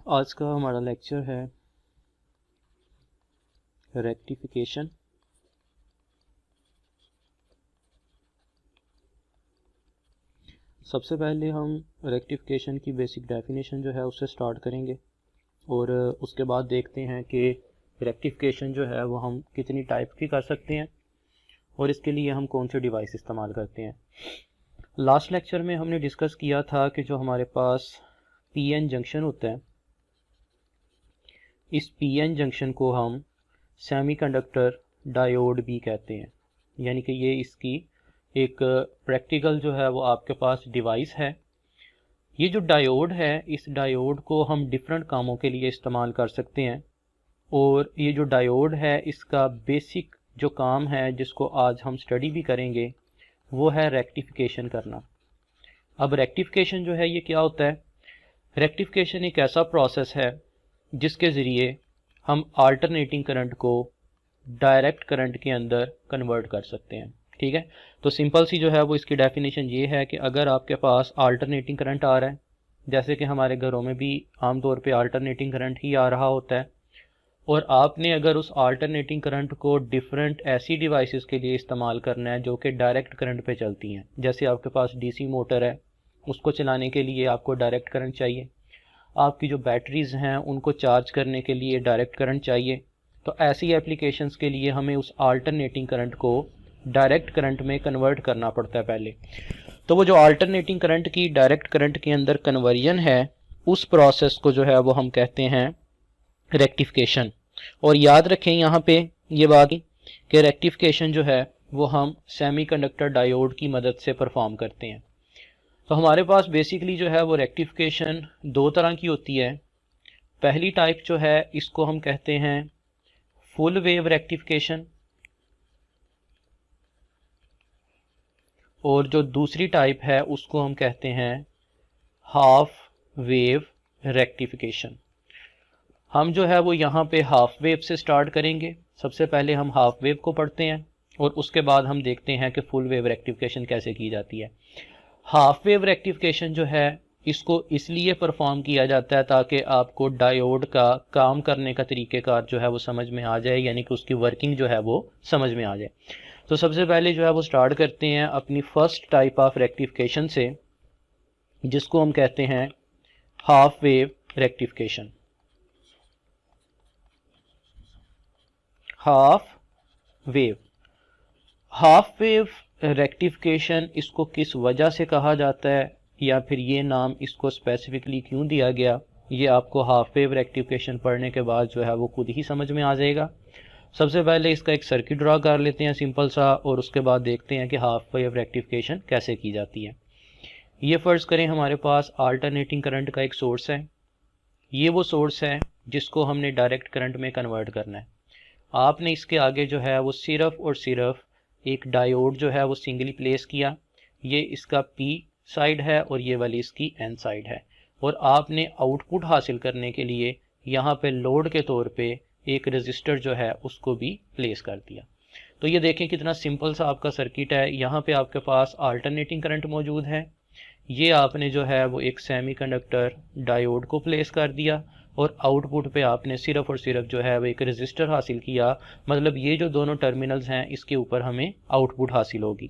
आज का हमारा लेक्चर है रेक्टिफिकेशन। सबसे पहले हम रेक्टिफिकेशन की बेसिक डेफिनेशन जो है उससे स्टार्ट करेंगे और उसके बाद देखते हैं कि रेक्टिफिकेशन जो है वो हम कितनी टाइप की कर सकते हैं और इसके लिए हम कौन से डिवाइस इस्तेमाल करते हैं। लास्ट लेक्चर में हमने डिस्कस किया था कि जो हमारे पास पीएन जंक्शन होता है, इस पीएन जंक्शन को हम सेमीकंडक्टर डायोड भी कहते हैं, यानी कि ये इसकी एक प्रैक्टिकल जो है वो आपके पास डिवाइस है। ये जो डायोड है, इस डायोड को हम डिफरेंट कामों के लिए इस्तेमाल कर सकते हैं और ये जो डायोड है इसका बेसिक जो काम है जिसको आज हम स्टडी भी करेंगे वो है रेक्टिफिकेशन करना। अब रेक्टिफिकेशन जो है ये क्या होता है? रेक्टिफिकेशन एक ऐसा प्रोसेस है जिसके ज़रिए हम अल्टरनेटिंग करंट को डायरेक्ट करंट के अंदर कन्वर्ट कर सकते हैं। ठीक है, तो सिंपल सी जो है वो इसकी डेफिनेशन ये है कि अगर आपके पास अल्टरनेटिंग करंट आ रहा है, जैसे कि हमारे घरों में भी आमतौर पे अल्टरनेटिंग करंट ही आ रहा होता है, और आपने अगर उस अल्टरनेटिंग करंट को डिफरेंट ऐसी डिवाइसेस के लिए इस्तेमाल करना है जो कि डायरेक्ट करंट पे चलती हैं, जैसे आपके पास डीसी मोटर है, उसको चलाने के लिए आपको डायरेक्ट करंट चाहिए, आपकी जो बैटरीज़ हैं उनको चार्ज करने के लिए डायरेक्ट करंट चाहिए, तो ऐसी एप्लीकेशंस के लिए हमें उस अल्टरनेटिंग करंट को डायरेक्ट करंट में कन्वर्ट करना पड़ता है पहले। तो वो जो अल्टरनेटिंग करंट की डायरेक्ट करंट के अंदर कन्वर्जन है, उस प्रोसेस को जो है वो हम कहते हैं रेक्टिफिकेशन। और याद रखें यहाँ पे ये बात कि रेक्टिफिकेशन जो है वो हम सेमीकंडक्टर डायोड की मदद से परफॉर्म करते हैं। तो हमारे पास बेसिकली जो है वो रेक्टिफिकेशन दो तरह की होती है। पहली टाइप जो है इसको हम कहते हैं फुल वेव रेक्टिफिकेशन, और जो दूसरी टाइप है उसको हम कहते हैं हाफ वेव रेक्टिफिकेशन। हम जो है वो यहाँ पे हाफ वेव से स्टार्ट करेंगे। सबसे पहले हम हाफ वेव को पढ़ते हैं और उसके बाद हम देखते हैं कि फुल वेव रेक्टिफिकेशन कैसे की जाती है। हाफ वेव रेक्टिफिकेशन जो है इसको इसलिए परफॉर्म किया जाता है ताकि आपको डायोड का काम करने का तरीक़ेकार जो है वो समझ में आ जाए, यानी कि उसकी वर्किंग जो है वो समझ में आ जाए। तो सबसे पहले जो है वो स्टार्ट करते हैं अपनी फर्स्ट टाइप ऑफ रेक्टिफिकेशन से, जिसको हम कहते हैं half wave rectification. Half wave rectification इसको किस वजह से कहा जाता है या फिर ये नाम इसको स्पेसिफिकली क्यों दिया गया, ये आपको हाफ वेव रेक्टिफिकेशन पढ़ने के बाद जो है वो खुद ही समझ में आ जाएगा। सबसे पहले इसका एक सर्किट ड्रा कर लेते हैं सिंपल सा, और उसके बाद देखते हैं कि हाफ वेव रेक्टिफिकेशन कैसे की जाती है। ये फ़र्ज़ करें हमारे पास अल्टरनेटिंग करंट का एक सोर्स है। ये वो सोर्स है जिसको हमने डायरेक्ट करंट में कन्वर्ट करना है। आपने इसके आगे जो है वो सिर्फ और सिर्फ एक डायोड जो है वो सिंगली प्लेस किया। ये इसका पी साइड है और ये वाली इसकी एन साइड है, और आपने आउटपुट हासिल करने के लिए यहाँ पे लोड के तौर पे एक रेजिस्टर जो है उसको भी प्लेस कर दिया। तो ये देखें कितना सिंपल सा आपका सर्किट है। यहाँ पे आपके पास अल्टरनेटिंग करंट मौजूद है, ये आपने जो है वो एक सेमीकंडक्टर डायोड को प्लेस कर दिया और आउटपुट पे आपने सिर्फ और सिर्फ जो है वो एक रेजिस्टर हासिल किया। मतलब ये जो दोनों टर्मिनल्स हैं इसके ऊपर हमें आउटपुट हासिल होगी।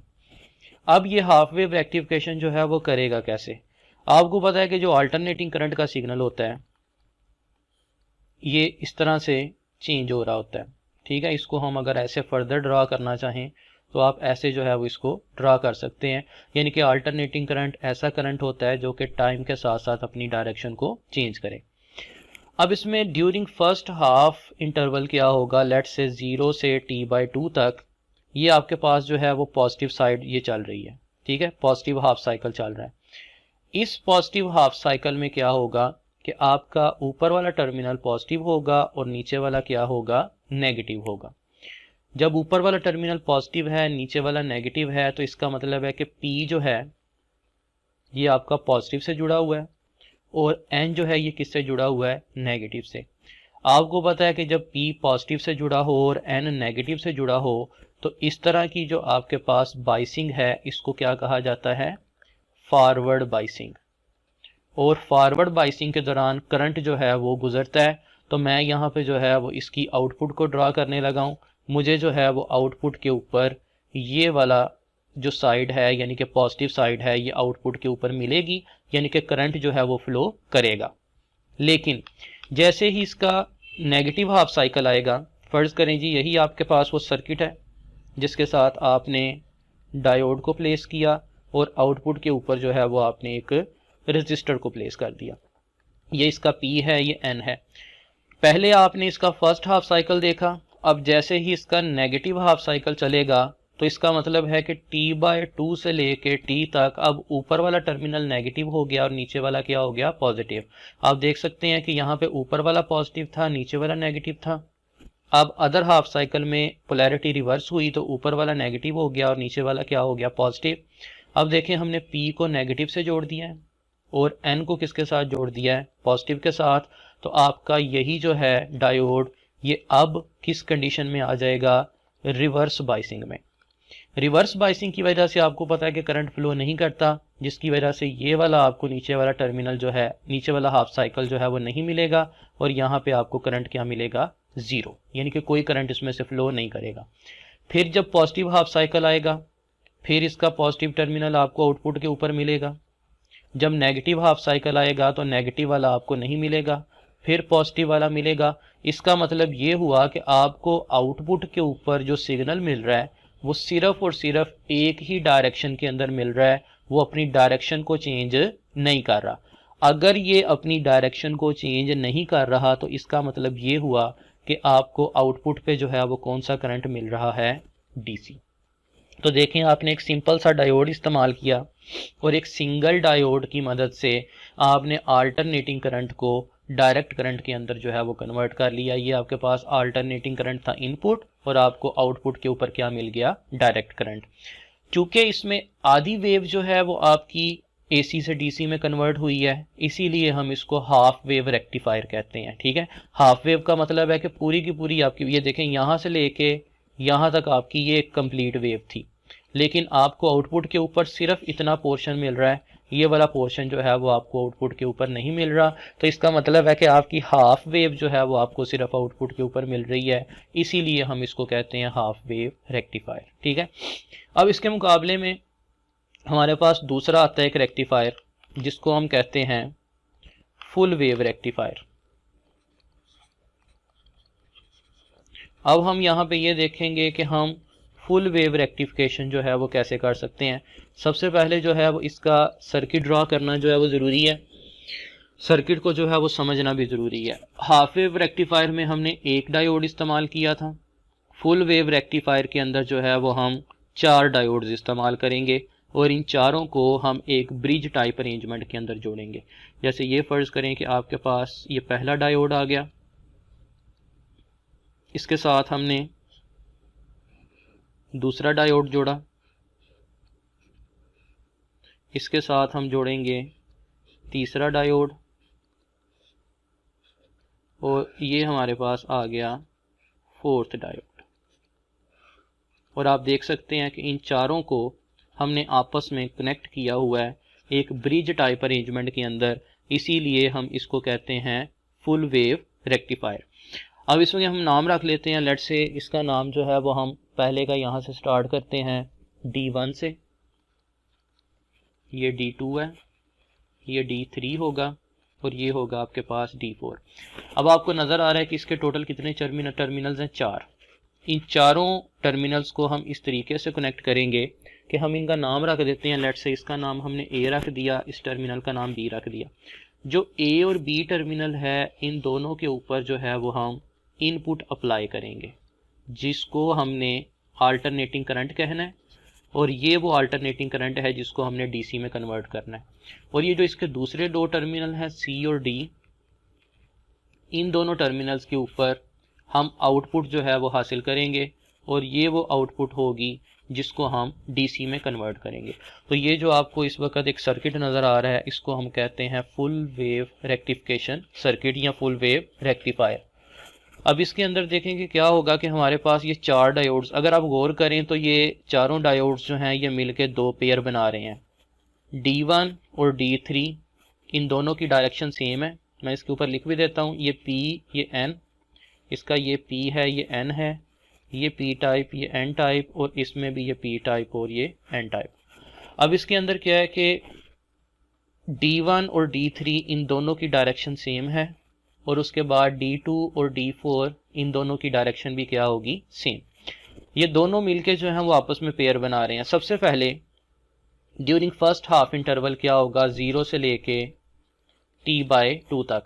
अब ये हाफ वेव रेक्टिफिकेशन जो है वो करेगा कैसे? आपको पता है कि जो अल्टरनेटिंग करंट का सिग्नल होता है ये इस तरह से चेंज हो रहा होता है। ठीक है, इसको हम अगर ऐसे फर्दर ड्रा करना चाहें तो आप ऐसे जो है वो इसको ड्रा कर सकते हैं, यानी कि अल्टरनेटिंग करंट ऐसा करंट होता है जो कि टाइम के साथ साथ अपनी डायरेक्शन को चेंज करे। अब इसमें ड्यूरिंग फर्स्ट हाफ इंटरवल क्या होगा, लेट्स से 0 से t/2 तक ये आपके पास जो है वो पॉजिटिव साइड ये चल रही है। ठीक है, पॉजिटिव हाफ साइकिल चल रहा है। इस पॉजिटिव हाफ साइकिल में क्या होगा कि आपका ऊपर वाला टर्मिनल पॉजिटिव होगा और नीचे वाला क्या होगा, नेगेटिव होगा। जब ऊपर वाला टर्मिनल पॉजिटिव है, नीचे वाला नेगेटिव है, तो इसका मतलब है कि P जो है ये आपका पॉजिटिव से जुड़ा हुआ है और N जो है ये किससे जुड़ा हुआ है, नेगेटिव से। आपको पता है कि जब P पॉजिटिव से जुड़ा हो और N नेगेटिव से जुड़ा हो तो इस तरह की जो आपके पास बाइसिंग है इसको क्या कहा जाता है, फॉरवर्ड बाइसिंग। और फॉरवर्ड बाइसिंग के दौरान करंट जो है वो गुजरता है। तो मैं यहाँ पे जो है वो इसकी आउटपुट को ड्रा करने लगा हूँ। मुझे जो है वो आउटपुट के ऊपर ये वाला जो साइड है यानी कि पॉजिटिव साइड है ये आउटपुट के ऊपर मिलेगी, यानी कि करंट जो है वो फ्लो करेगा। लेकिन जैसे ही इसका नेगेटिव हाफ साइकिल आएगा, फर्ज करें जी यही आपके पास वो सर्किट है जिसके साथ आपने डायोड को प्लेस किया और आउटपुट के ऊपर जो है वो आपने एक रेजिस्टर को प्लेस कर दिया। ये इसका P है, ये N है। पहले आपने इसका फर्स्ट हाफ साइकिल देखा, अब जैसे ही इसका नेगेटिव हाफ साइकिल चलेगा तो इसका मतलब है कि T/2 से लेके T तक अब ऊपर वाला टर्मिनल नेगेटिव हो गया और नीचे वाला क्या हो गया, पॉजिटिव। आप देख सकते हैं कि यहाँ पे ऊपर वाला पॉजिटिव था, नीचे वाला नेगेटिव था। अब अदर हाफ साइकिल में पोलैरिटी रिवर्स हुई तो ऊपर वाला नेगेटिव हो गया और नीचे वाला क्या हो गया, पॉजिटिव। अब देखें हमने P को नेगेटिव से जोड़ दिया है और N को किसके साथ जोड़ दिया है, पॉजिटिव के साथ। तो आपका यही जो है डायोड ये अब किस कंडीशन में आ जाएगा, रिवर्स बाइसिंग में। रिवर्स बाइसिंग की वजह से आपको पता है कि करंट फ्लो नहीं करता, जिसकी वजह से ये वाला आपको नीचे वाला टर्मिनल जो है, नीचे वाला हाफ साइकिल जो है वो नहीं मिलेगा और यहाँ पे आपको करंट क्या मिलेगा, जीरो, यानी कि कोई करंट इसमें से फ्लो नहीं करेगा। फिर जब पॉजिटिव हाफ साइकिल आएगा फिर इसका पॉजिटिव टर्मिनल आपको आउटपुट के ऊपर मिलेगा। जब नेगेटिव हाफ साइकिल आएगा तो नेगेटिव वाला आपको नहीं मिलेगा, फिर पॉजिटिव वाला मिलेगा। इसका मतलब ये हुआ कि आपको आउटपुट के ऊपर जो सिग्नल मिल रहा है वो सिर्फ और सिर्फ एक ही डायरेक्शन के अंदर मिल रहा है, वो अपनी डायरेक्शन को चेंज नहीं कर रहा। अगर ये अपनी डायरेक्शन को चेंज नहीं कर रहा तो इसका मतलब ये हुआ कि आपको आउटपुट पे जो है वो कौन सा करंट मिल रहा है, डीसी। तो देखें आपने एक सिंपल सा डायोड इस्तेमाल किया और एक सिंगल डायोड की मदद से आपने अल्टरनेटिंग करंट को डायरेक्ट करंट के अंदर जो है वो कन्वर्ट कर लिया। ये आपके पास अल्टरनेटिंग करंट था इनपुट और आपको आउटपुट के ऊपर क्या मिल गया, डायरेक्ट करंट। चूंकि इसमें आधी वेव जो है वो आपकी एसी से डीसी में कन्वर्ट हुई है, इसीलिए हम इसको हाफ वेव रेक्टिफायर कहते हैं। ठीक है, हाफ वेव का मतलब है कि पूरी की पूरी आपकी, ये देखें यहाँ से लेके यहाँ तक आपकी ये एक कंप्लीट वेव थी, लेकिन आपको आउटपुट के ऊपर सिर्फ इतना पोर्शन मिल रहा है, ये वाला पोर्शन जो है वो आपको आउटपुट के ऊपर नहीं मिल रहा। तो इसका मतलब है कि आपकी हाफ वेव जो है वो आपको सिर्फ आउटपुट के ऊपर मिल रही है, इसीलिए हम इसको कहते हैं हाफ वेव रेक्टिफायर। ठीक है, अब इसके मुकाबले में हमारे पास दूसरा आता है एक रेक्टिफायर जिसको हम कहते हैं फुल वेव रेक्टिफायर। अब हम यहाँ पे ये देखेंगे कि हम फुल वेव रेक्टिफिकेशन जो है वो कैसे कर सकते हैं। सबसे पहले जो है वो इसका सर्किट ड्रा करना जो है वो ज़रूरी है, सर्किट को जो है वो समझना भी ज़रूरी है। हाफ वेव रेक्टिफायर में हमने एक डायोड इस्तेमाल किया था, फुल वेव रेक्टिफायर के अंदर जो है वो हम 4 डायोड्स इस्तेमाल करेंगे और इन चारों को हम एक ब्रिज टाइप अरेंजमेंट के अंदर जोड़ेंगे। जैसे ये फ़र्ज़ करें कि आपके पास ये पहला डायोड आ गया, इसके साथ हमने दूसरा डायोड जोड़ा, इसके साथ हम जोड़ेंगे तीसरा डायोड और ये हमारे पास आ गया फोर्थ डायोड। और आप देख सकते हैं कि इन चारों को हमने आपस में कनेक्ट किया हुआ है एक ब्रिज टाइप अरेंजमेंट के अंदर, इसीलिए हम इसको कहते हैं फुल वेव रेक्टिफायर। अब इसमें हम नाम रख लेते हैं, लेट्स से इसका नाम जो है वो हम पहले का यहाँ से स्टार्ट करते हैं D1 से, ये D2 है, ये D3 होगा और ये होगा आपके पास D4। अब आपको नज़र आ रहा है कि इसके टोटल कितने टर्मिनल्स हैं, 4। इन चारों टर्मिनल्स को हम इस तरीके से कनेक्ट करेंगे कि हम इनका नाम रख देते हैं, लेट्स से इसका नाम हमने A रख दिया, इस टर्मिनल का नाम B रख दिया। जो A और B टर्मिनल है इन दोनों के ऊपर जो है वो हम इनपुट अप्लाई करेंगे जिसको हमने अल्टरनेटिंग करंट कहना है, और ये वो अल्टरनेटिंग करंट है जिसको हमने डीसी में कन्वर्ट करना है। और ये जो इसके दूसरे 2 टर्मिनल हैं सी और डी, इन दोनों टर्मिनल्स के ऊपर हम आउटपुट जो है वो हासिल करेंगे और ये वो आउटपुट होगी जिसको हम डीसी में कन्वर्ट करेंगे। तो ये जो आपको इस वक्त एक सर्किट नज़र आ रहा है इसको हम कहते हैं फुल वेव रेक्टिफिकेशन सर्किट या फुल वेव रेक्टिफायर। अब इसके अंदर देखेंगे क्या होगा कि हमारे पास ये 4 डायोड्स, अगर आप गौर करें तो ये चारों डायोड्स जो हैं ये मिलके 2 पेयर बना रहे हैं, D1 और D3। इन दोनों की डायरेक्शन सेम है। मैं इसके ऊपर लिख भी देता हूँ, ये P ये N, इसका ये P है ये N है, ये P टाइप ये N टाइप, और इसमें भी ये P टाइप और ये N टाइप। अब इसके अंदर क्या है कि D1 और D3 इन दोनों की डायरेक्शन सेम है, और उसके बाद D2 और D4 इन दोनों की डायरेक्शन भी क्या होगी, सेम। ये दोनों मिलके जो है वो आपस में पेयर बना रहे हैं। सबसे पहले ड्यूरिंग फर्स्ट हाफ इंटरवल क्या होगा, 0 से लेके T/2 तक।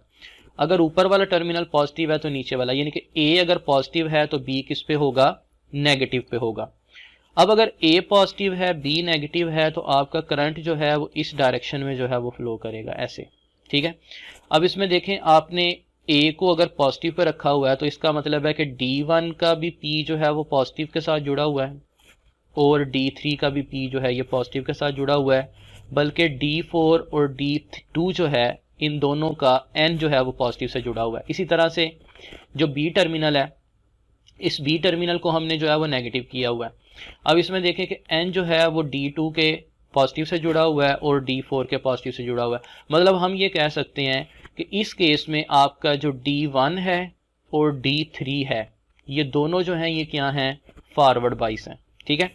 अगर ऊपर वाला टर्मिनल पॉजिटिव है तो नीचे वाला, यानी कि A अगर पॉजिटिव है तो B किस पे होगा, नेगेटिव पे होगा। अब अगर A पॉजिटिव है B नेगेटिव है तो आपका करंट जो है वो इस डायरेक्शन में जो है वो फ्लो करेगा, ऐसे, ठीक है। अब इसमें देखें, आपने A को अगर पॉजिटिव पे रखा हुआ है तो इसका मतलब है कि D1 का भी P जो है वो पॉजिटिव के साथ जुड़ा हुआ है, और D3 का भी P जो है ये पॉजिटिव के साथ जुड़ा हुआ है, बल्कि D4 और D2 जो है इन दोनों का N जो है वो पॉजिटिव से जुड़ा हुआ है। इसी तरह से जो B टर्मिनल है, इस B टर्मिनल को हमने जो है वो नेगेटिव किया हुआ है। अब इसमें देखें कि N जो है वो D2 के पॉजिटिव से जुड़ा हुआ है और D4 के पॉजिटिव से जुड़ा हुआ है। मतलब हम ये कह सकते हैं कि इस केस में आपका जो D1 है और D3 है, ये दोनों जो हैं ये क्या हैं, फॉरवर्ड बाइस हैं, ठीक है।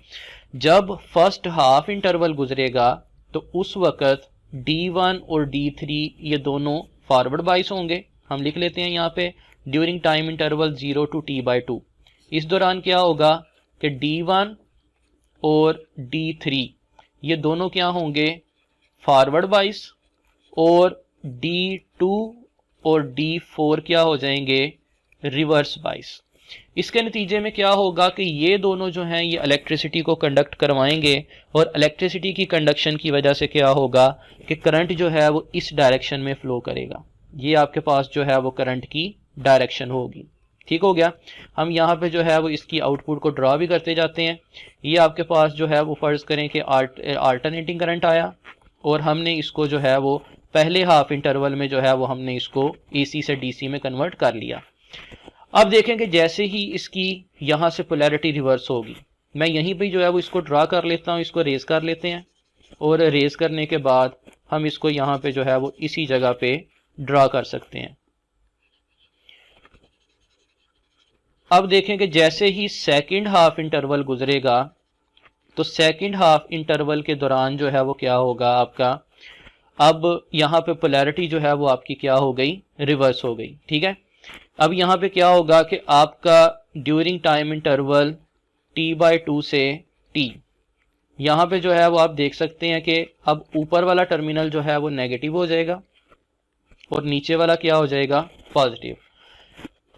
जब फर्स्ट हाफ इंटरवल गुजरेगा तो उस वक्त D1 और D3 ये दोनों फॉरवर्ड बाइस होंगे। हम लिख लेते हैं यहाँ पे during time interval 0 to T/2। इस दौरान क्या होगा कि D1 और D3 ये दोनों क्या होंगे, फॉरवर्ड बाइस, और D2 और D4 क्या हो जाएंगे, रिवर्स बाइस। इसके नतीजे में क्या होगा कि ये दोनों जो हैं ये इलेक्ट्रिसिटी को कंडक्ट करवाएंगे, और इलेक्ट्रिसिटी की कंडक्शन की वजह से क्या होगा कि करंट जो है वो इस डायरेक्शन में फ्लो करेगा। ये आपके पास जो है वो करंट की डायरेक्शन होगी, ठीक हो गया। हम यहाँ पे जो है वो इसकी आउटपुट को ड्रा भी करते जाते हैं। ये आपके पास जो है वो फर्ज करें कि अल्टरनेटिंग करंट आया, और हमने इसको जो है वो पहले हाफ इंटरवल में जो है वो हमने इसको AC से DC में कन्वर्ट कर लिया। अब देखें कि जैसे ही इसकी यहाँ से पोलैरिटी रिवर्स होगी, मैं यहीं पे जो है वो इसको ड्रा कर लेता हूँ, इसको रेज कर लेते हैं, और रेज करने के बाद हम इसको यहाँ पे जो है वो इसी जगह पे ड्रा कर सकते हैं। अब देखें कि जैसे ही सेकंड हाफ इंटरवल गुजरेगा तो सेकंड हाफ इंटरवल के दौरान जो है वो क्या होगा आपका, अब यहाँ पे पोलैरिटी जो है वो आपकी क्या हो गई, रिवर्स हो गई, ठीक है। अब यहाँ पे क्या होगा कि आपका ड्यूरिंग टाइम इंटरवल T/2 से T, यहाँ पे जो है वो आप देख सकते हैं कि अब ऊपर वाला टर्मिनल जो है वो नेगेटिव हो जाएगा और नीचे वाला क्या हो जाएगा, पॉजिटिव।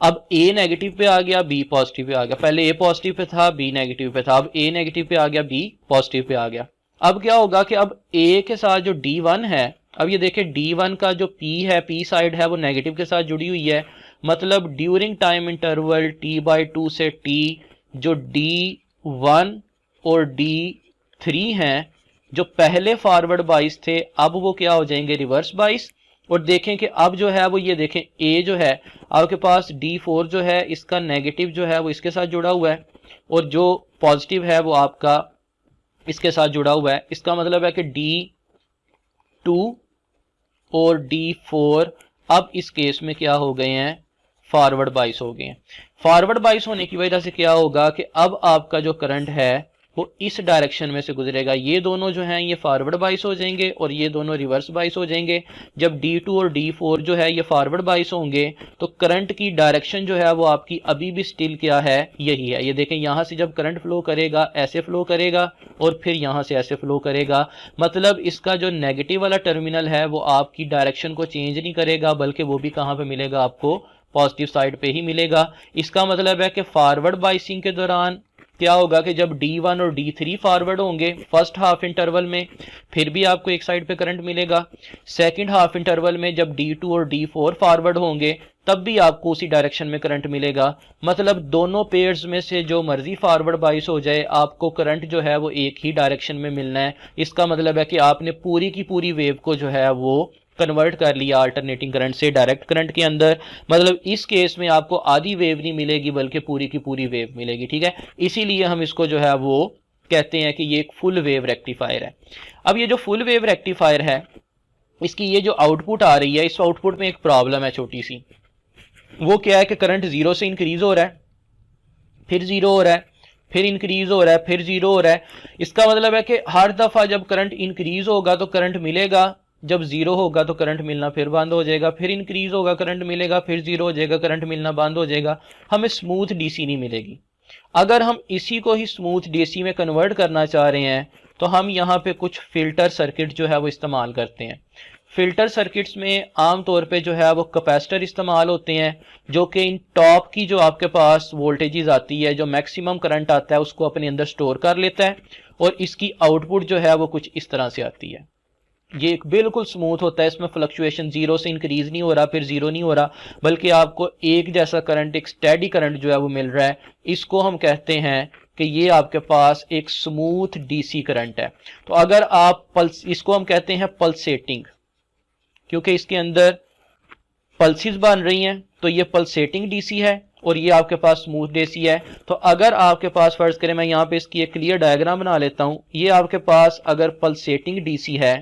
अब A नेगेटिव पे आ गया, B पॉजिटिव पे आ गया। पहले A पॉजिटिव पे था, B नेगेटिव पे था, अब A नेगेटिव पे आ गया, B पॉजिटिव पे आ गया। अब क्या होगा कि अब A के साथ जो D1 है, अब ये देखें D1 का जो P है, P साइड है वो नेगेटिव के साथ जुड़ी हुई है। मतलब ड्यूरिंग टाइम इंटरवल T/2 से T जो D1 और D3 हैं, जो पहले फॉरवर्ड बाइस थे, अब वो क्या हो जाएंगे, रिवर्स बाइस। और देखें कि अब जो है वो ये देखें A जो है आपके पास D4 जो है इसका नेगेटिव जो है वो इसके साथ जुड़ा हुआ है, और जो पॉजिटिव है वो आपका इसके साथ जुड़ा हुआ है। इसका मतलब है कि D2 और D4 अब इस केस में क्या हो गए हैं, फॉरवर्ड बाइस हो गए हैं। फॉरवर्ड बाइस होने की वजह से क्या होगा कि अब आपका जो करंट है वो इस डायरेक्शन में से गुजरेगा। ये दोनों जो हैं ये फॉरवर्ड बाइस हो जाएंगे और ये दोनों रिवर्स बाइस हो जाएंगे। जब D2 और D4 जो है ये फॉरवर्ड बाइस होंगे तो करंट की डायरेक्शन जो है वो आपकी अभी भी स्टिल क्या है, यही है। ये देखें यहाँ से जब करंट फ्लो करेगा ऐसे फ्लो करेगा और फिर यहाँ से ऐसे फ्लो करेगा। मतलब इसका जो नेगेटिव वाला टर्मिनल है वो आपकी डायरेक्शन को चेंज नहीं करेगा, बल्कि वो भी कहाँ पे मिलेगा, आपको पॉजिटिव साइड पे ही मिलेगा। इसका मतलब है कि फॉरवर्ड बाइसिंग के दौरान क्या होगा कि जब D1 और D3 फॉरवर्ड होंगे फर्स्ट हाफ इंटरवल में, फिर भी आपको एक साइड पे करंट मिलेगा। सेकंड हाफ इंटरवल में जब D2 और D4 फॉरवर्ड होंगे तब भी आपको उसी डायरेक्शन में करंट मिलेगा। मतलब दोनों पेयर्स में से जो मर्जी फॉरवर्ड बाइस हो जाए, आपको करंट जो है वो एक ही डायरेक्शन में मिलना है। इसका मतलब है कि आपने पूरी की पूरी वेव को जो है वो कन्वर्ट कर लिया अल्टरनेटिंग करंट से डायरेक्ट करंट के अंदर। मतलब इस केस में आपको आधी वेव नहीं मिलेगी बल्कि पूरी की पूरी वेव मिलेगी, ठीक है। इसीलिए हम इसको जो है वो कहते हैं कि ये एक फुल वेव रेक्टिफायर है। अब ये जो फुल वेव रेक्टिफायर है इसकी ये जो आउटपुट आ रही है, इस आउटपुट में एक प्रॉब्लम है छोटी सी। वो क्या है कि करंट जीरो से इंक्रीज हो रहा है, फिर जीरो हो रहा है, फिर इंक्रीज हो रहा है, फिर जीरो हो रहा है। इसका मतलब है कि हर दफा जब करंट इंक्रीज होगा तो करंट मिलेगा, जब जीरो होगा तो करंट मिलना फिर बंद हो जाएगा, फिर इंक्रीज होगा करंट मिलेगा, फिर जीरो हो जाएगा, करंट मिलना बंद हो जाएगा। हमें स्मूथ डीसी नहीं मिलेगी। अगर हम इसी को ही स्मूथ डीसी में कन्वर्ट करना चाह रहे हैं तो हम यहाँ पे कुछ फिल्टर सर्किट जो है वो इस्तेमाल करते हैं। फिल्टर सर्किट्स में आमतौर पे जो है वो कैपेसिटर इस्तेमाल होते हैं, जो कि इन टॉप की जो आपके पास वोल्टेजेस आती है, जो मैक्सिमम करंट आता है, उसको अपने अंदर स्टोर कर लेता है और इसकी आउटपुट जो है वो कुछ इस तरह से आती है। ये एक बिल्कुल स्मूथ होता है, इसमें फ्लक्चुएशन जीरो से इंक्रीज नहीं हो रहा, फिर जीरो नहीं हो रहा, बल्कि आपको एक जैसा करंट, एक स्टेडी करंट जो है वो मिल रहा है। इसको हम कहते हैं कि ये आपके पास एक स्मूथ डीसी करंट है। तो अगर आप इसको हम कहते हैं पल्सेटिंग, क्योंकि इसके अंदर पल्सेस बन रही हैं, तो ये पल्सेटिंग डीसी है और ये आपके पास स्मूथ डीसी है। तो अगर आपके पास, फर्ज करें मैं यहाँ पे इसकी एक क्लियर डायग्राम बना लेता हूं, ये आपके पास अगर पल्सेटिंग डीसी है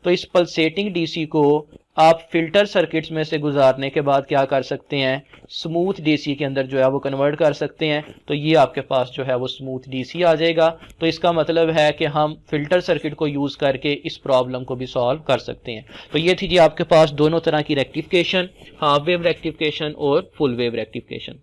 तो इस पल्सेटिंग डीसी को आप फिल्टर सर्किट्स में से गुजारने के बाद क्या कर सकते हैं, स्मूथ डीसी के अंदर जो है वो कन्वर्ट कर सकते हैं। तो ये आपके पास जो है वो स्मूथ डीसी आ जाएगा। तो इसका मतलब है कि हम फिल्टर सर्किट को यूज करके इस प्रॉब्लम को भी सॉल्व कर सकते हैं। तो ये थी जी आपके पास दोनों तरह की रेक्टिफिकेशन, हाफ वेव रेक्टिफिकेशन और फुल वेव रेक्टिफिकेशन।